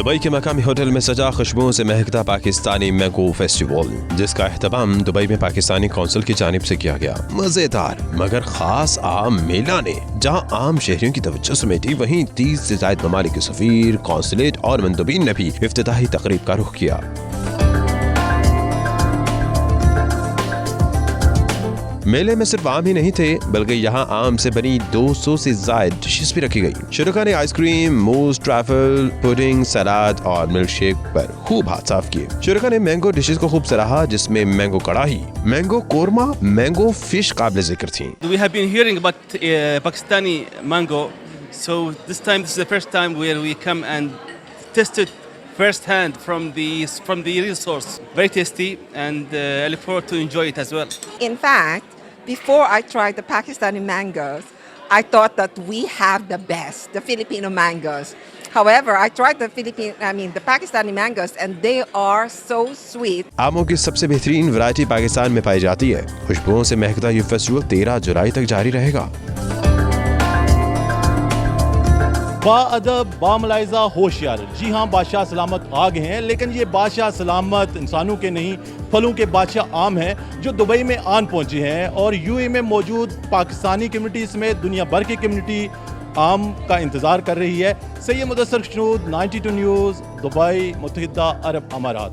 Dubai के मकामी hotel में सजा खुशबुओं से महकता पाकिस्तानी मैंगो फेस्टिवल, जिसका एहतमाम दुबई में पाकिस्तानी कौंसिल की जानिब से किया गया। मजेदार मगर खास आम मेला ने जहां आम शहरियों की तवज्जो समेटी, वहीं 30 से ज्यादा ममालिक के सफीर, कौंसलेट और मंदुबीन ने भी इफ्तिताही तकरीब का रुख किया। मेले में सिर्फ आम ही नहीं थे, बल्कि यहाँ आम से बनी 200 से ज्यादा डिशेस भी रखी गई। शुरका ने आइसक्रीम, मूस, ट्रैफल, पुडिंग, सलाद और मिल्क शेक पर खूब हाथ साफ किए। शुरका ने मैंगो डिशेस को खूब सराहा, जिसमें मैंगो कड़ाही, मैंगो कोरमा, मैंगो फिश काबिल जिक्र थी। We have been hearing about Pakistani mango, so this is the first time where we come and test it first hand from the real source. Very tasty, and I look forward to enjoy it as well. In fact, before I tried the Pakistani mangoes, I thought that we have the best, the Filipino mangoes. However, I tried the Pakistani mangoes, and they are so sweet. आमों की सबसे बेहतरीन variety Pakistan में पाई जाती है। खुशबुओं से महकता ये festival 13 जुलाई तक जारी रहेगा। बाअदब, बामलाइजा, होशियार, जी हाँ, बादशाह सलामत आ गए हैं, लेकिन ये बादशाह सलामत इंसानों के नहीं, फलों के बादशाह आम हैं जो दुबई में आन पहुंचे हैं। और यूएई में मौजूद पाकिस्तानी कम्युनिटी समेत दुनिया भर की कम्युनिटी आम का इंतज़ार कर रही है। सैयद मुदस्सर शनूद, 92 न्यूज़, दुबई, मुत्तहिदा अरब अमारात।